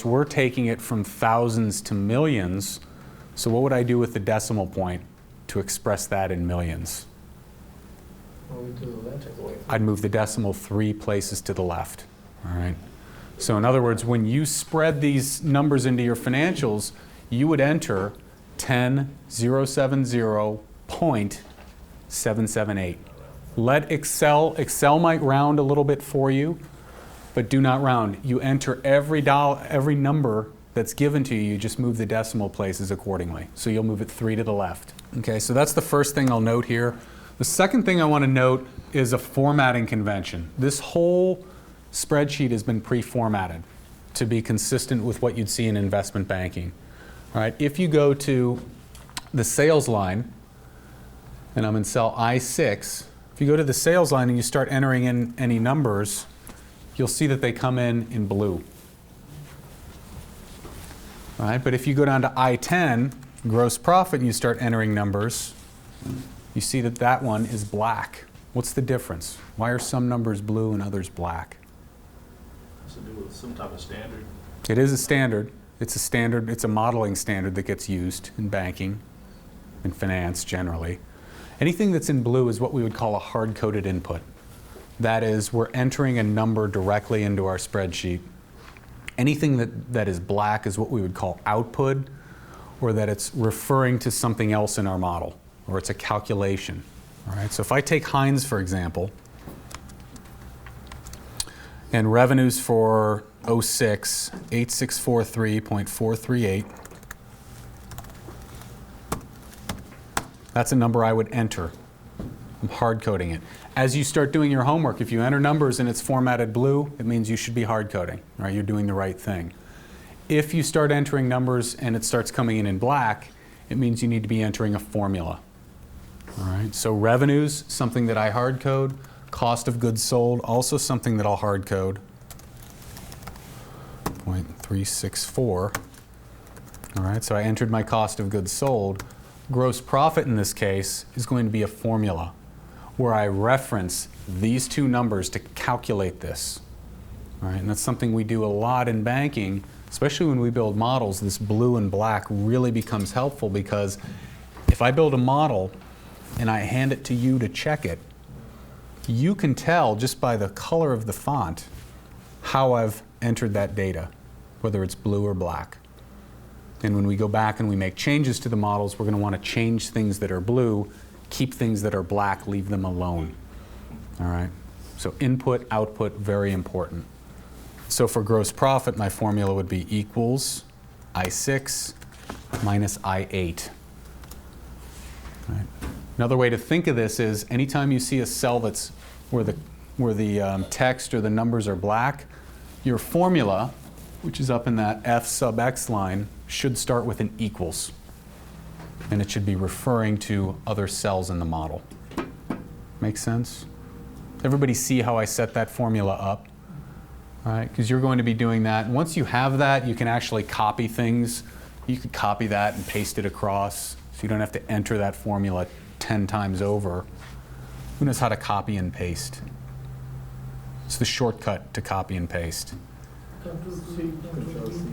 we're taking it from thousands to millions. So what would I do with the decimal point to express that in millions? I'd move the decimal 3 places to the left. All right. So in other words, when you spread these numbers into your financials, you would enter 10,070.778. Let Excel might round a little bit for you, but do not round. You enter every number that's given to you, you just move the decimal places accordingly. So you'll move it 3 to the left. Okay, so that's the first thing I'll note here. The second thing I want to note is a formatting convention. This whole spreadsheet has been pre-formatted to be consistent with what you'd see in investment banking. All right, if you go to the sales line, and I'm in cell I6, if you go to the sales line and you start entering in any numbers, you'll see that they come in blue. All right, but if you go down to I10, gross profit, and you start entering numbers, you see that that one is black. What's the difference? Why are some numbers blue and others black? Has to do with some type of standard. It is a standard. It's a standard. It's a modeling standard that gets used in banking, in finance generally. Anything that's in blue is what we would call a hard-coded input. That is, we're entering a number directly into our spreadsheet. Anything that is black is what we would call output, or that it's referring to something else in our model, or it's a calculation. All right, so if I take Heinz, for example, and revenues for 06, 8643.438, that's a number I would enter. I'm hard coding it. As you start doing your homework, if you enter numbers and it's formatted blue, it means you should be hard coding, right? You're doing the right thing. If you start entering numbers and it starts coming in black, it means you need to be entering a formula. All right, so revenues, something that I hard code. Cost of goods sold, also something that I'll hard code. 0.364. All right, so I entered my cost of goods sold. Gross profit in this case is going to be a formula where I reference these two numbers to calculate this. All right, and that's something we do a lot in banking, especially when we build models. This blue and black really becomes helpful because if I build a model and I hand it to you to check it, you can tell just by the color of the font how I've entered that data, whether it's blue or black. And when we go back and we make changes to the models, we're going to want to change things that are blue, keep things that are black, leave them alone. All right? So input, output, very important. So for gross profit, my formula would be equals I6 minus I8. All right? Another way to think of this is anytime you see a cell that's where the text or the numbers are black, your formula, which is up in that F sub X line, should start with an equals. And it should be referring to other cells in the model. Make sense? Everybody see how I set that formula up? All right, because you're going to be doing that. And once you have that, you can actually copy things. You could copy that and paste it across, so you don't have to enter that formula 10 times over. Who knows how to copy and paste? It's the shortcut to copy and paste.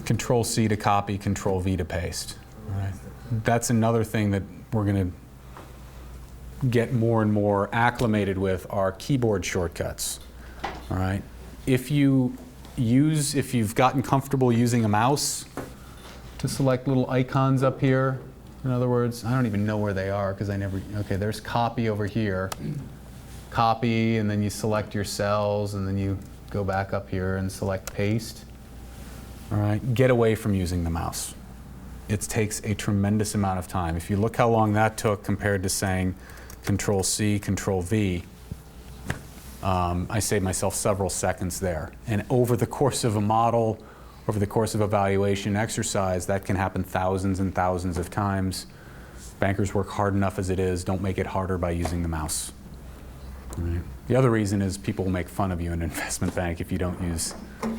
Control C to copy, Control V to paste. All right. That's another thing that we're going to get more and more acclimated with are keyboard shortcuts. All right. If you've gotten comfortable using a mouse to select little icons up here, in other words, I don't even know where they are because okay, there's copy over here. Copy, and then you select your cells, and then you go back up here and select paste. All right, get away from using the mouse. It takes a tremendous amount of time. If you look how long that took compared to saying Control C, Control V, I saved myself several seconds there. And over the course of a model, over the course of evaluation exercise, that can happen thousands and thousands of times. Bankers work hard enough as it is. Don't make it harder by using the mouse. Right. The other reason is people will make fun of you in an investment bank if you don't use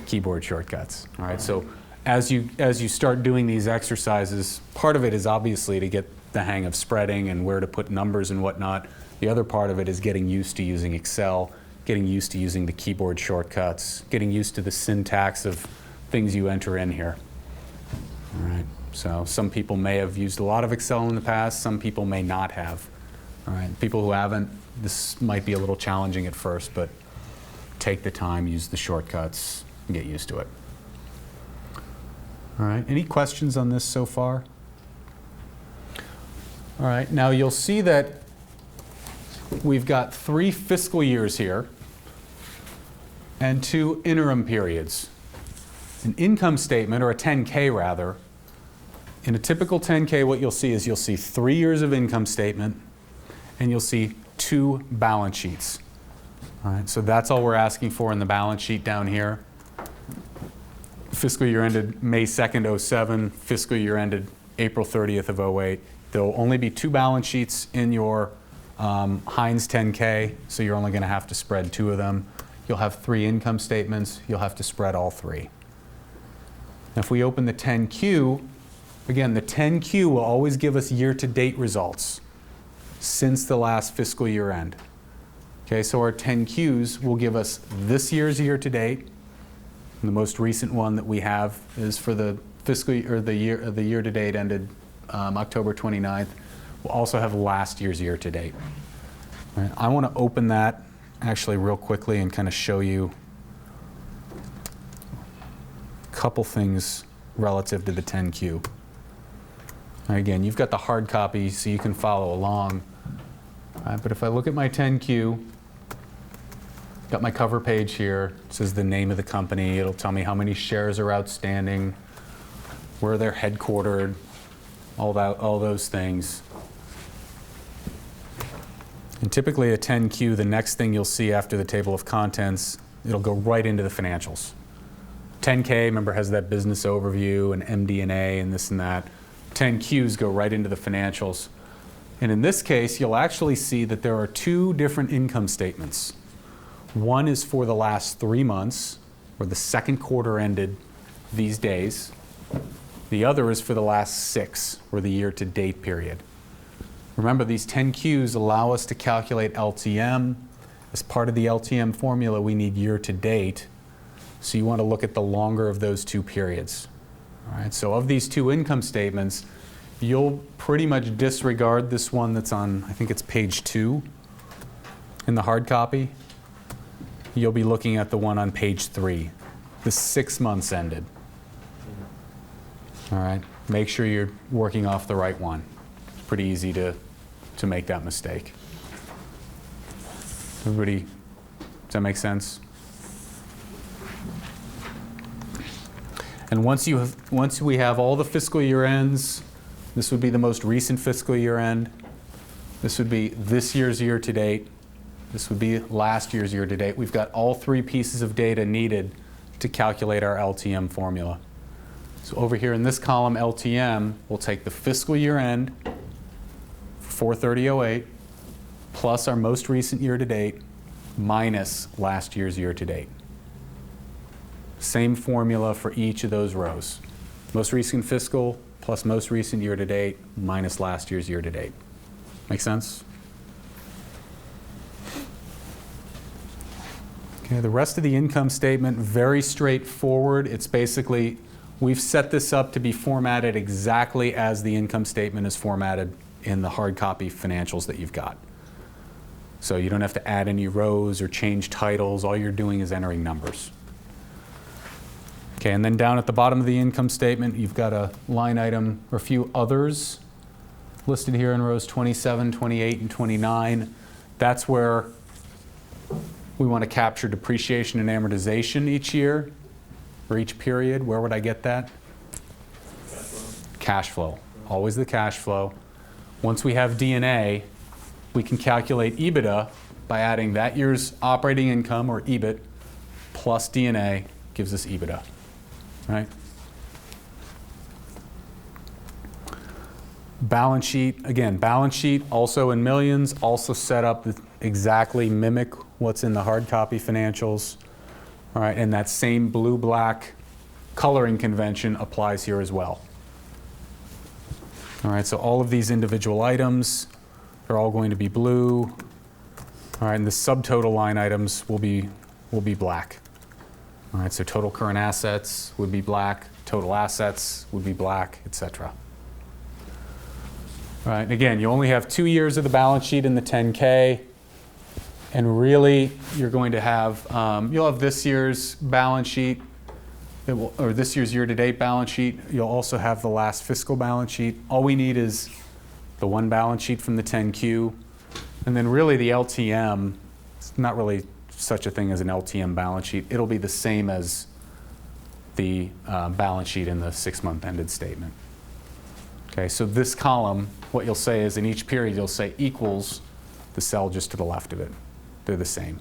keyboard shortcuts. All right, so as you start doing these exercises, part of it is obviously to get the hang of spreading and where to put numbers and whatnot. The other part of it is getting used to using Excel, getting used to using the keyboard shortcuts, getting used to the syntax of things you enter in here. All right. So some people may have used a lot of Excel in the past. Some people may not have. All right. People who haven't, this might be a little challenging at first, but take the time, use the shortcuts, and get used to it. All right. Any questions on this so far? All right. Now you'll see that we've got 3 fiscal years here and 2 interim periods. An income statement, or a 10K rather, in a typical 10K, what you'll see is you'll see 3 years of income statement and you'll see 2 balance sheets. All right, so that's all we're asking for in the balance sheet down here. Fiscal year ended May 2nd, 07. Fiscal year ended April 30th of 08. There will only be 2 balance sheets in your Heinz 10K, so you're only going to have to spread 2 of them. You'll have 3 income statements. You'll have to spread all 3. Now, if we open the 10Q, again, the 10Q will always give us year-to-date results since the last fiscal year end. Okay, so our 10Qs will give us this year's year-to-date. The most recent one that we have is for the fiscal year, or the year-to-date ended October 29th. We'll also have last year's year-to-date. All right, I want to open that actually real quickly and kind of show you a couple things relative to the 10Q. Again, you've got the hard copy so you can follow along. But if I look at my 10Q, got my cover page here. It says the name of the company. It'll tell me how many shares are outstanding, where they're headquartered, all those things. And typically a 10Q, the next thing you'll see after the table of contents, it'll go right into the financials. 10K, remember, has that business overview and MD&A and this and that. 10Qs go right into the financials. And in this case, you'll actually see that there are 2 different income statements. One is for the last 3 months, where the second quarter ended these days. The other is for the last 6, or the year-to-date period. Remember, these 10Qs allow us to calculate LTM. As part of the LTM formula, we need year-to-date. So you want to look at the longer of those 2 periods. All right, so of these 2 income statements, you'll pretty much disregard this one that's on, I think it's page 2 in the hard copy. You'll be looking at the one on page 3, the 6 months ended. All right, make sure you're working off the right one. It's pretty easy to make that mistake. Everybody, does that make sense? And once we have all the fiscal year ends, this would be the most recent fiscal year end. This would be this year's year to date. This would be last year's year to date. We've got all 3 pieces of data needed to calculate our LTM formula. So over here in this column, LTM, we'll take the fiscal year end, 4/30/08, plus our most recent year to date, minus last year's year to date. Same formula for each of those rows. Most recent fiscal plus most recent year to date minus last year's year to date. Make sense? Okay, the rest of the income statement, very straightforward. It's basically, we've set this up to be formatted exactly as the income statement is formatted in the hard copy financials that you've got. So you don't have to add any rows or change titles. All you're doing is entering numbers. Okay, and then down at the bottom of the income statement, you've got a line item or a few others listed here in rows 27, 28, and 29. That's where we want to capture depreciation and amortization each year or each period. Where would I get that? Cash flow. Always the cash flow. Once we have D&A, we can calculate EBITDA by adding that year's operating income, or EBIT, plus D&A gives us EBITDA. Right? Balance sheet, again, balance sheet also in millions, also set up to exactly mimic what's in the hard copy financials. All right, and that same blue-black coloring convention applies here as well. All right, so all of these individual items are all going to be blue. All right, and the subtotal line items will be black. All right, so total current assets would be black, total assets would be black, etc. All right, and again, you only have 2 years of the balance sheet in the 10K, and really you're going to have, you'll have this year's balance sheet, or this year's year-to-date balance sheet. You'll also have the last fiscal balance sheet. All we need is the one balance sheet from the 10Q, and then really the LTM, it's not really such a thing as an LTM balance sheet. It'll be the same as the balance sheet in the 6-month ended statement. Okay, so this column, what you'll say is in each period you'll say equals the cell just to the left of it. They're the same.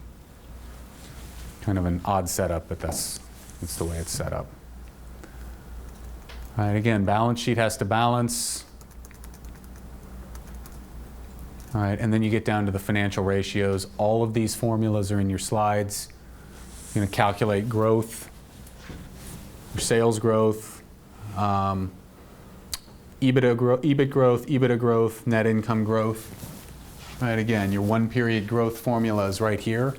Kind of an odd setup, but that's the way it's set up. All right, again, balance sheet has to balance. All right, and then you get down to the financial ratios. All of these formulas are in your slides. You're going to calculate growth, your sales growth, EBIT growth, EBITDA growth, net income growth. All right, again, your one-period growth formula is right here.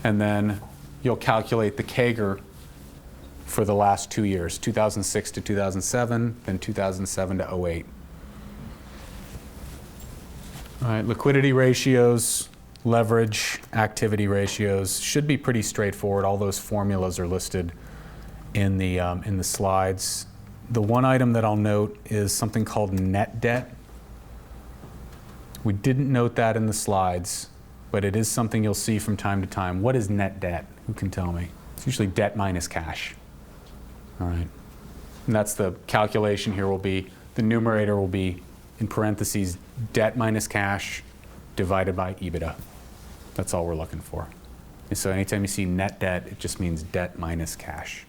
And then you'll calculate the CAGR for the last 2 years, 2006 to 2007, then 2007 to 08. All right, liquidity ratios, leverage, activity ratios should be pretty straightforward. All those formulas are listed in the slides. The one item that I'll note is something called net debt. We didn't note that in the slides, but it is something you'll see from time to time. What is net debt? Who can tell me? It's usually debt minus cash. All right, and that's the calculation here will be, the numerator will be in parentheses, debt minus cash divided by EBITDA. That's all we're looking for. And so anytime you see net debt, it just means debt minus cash.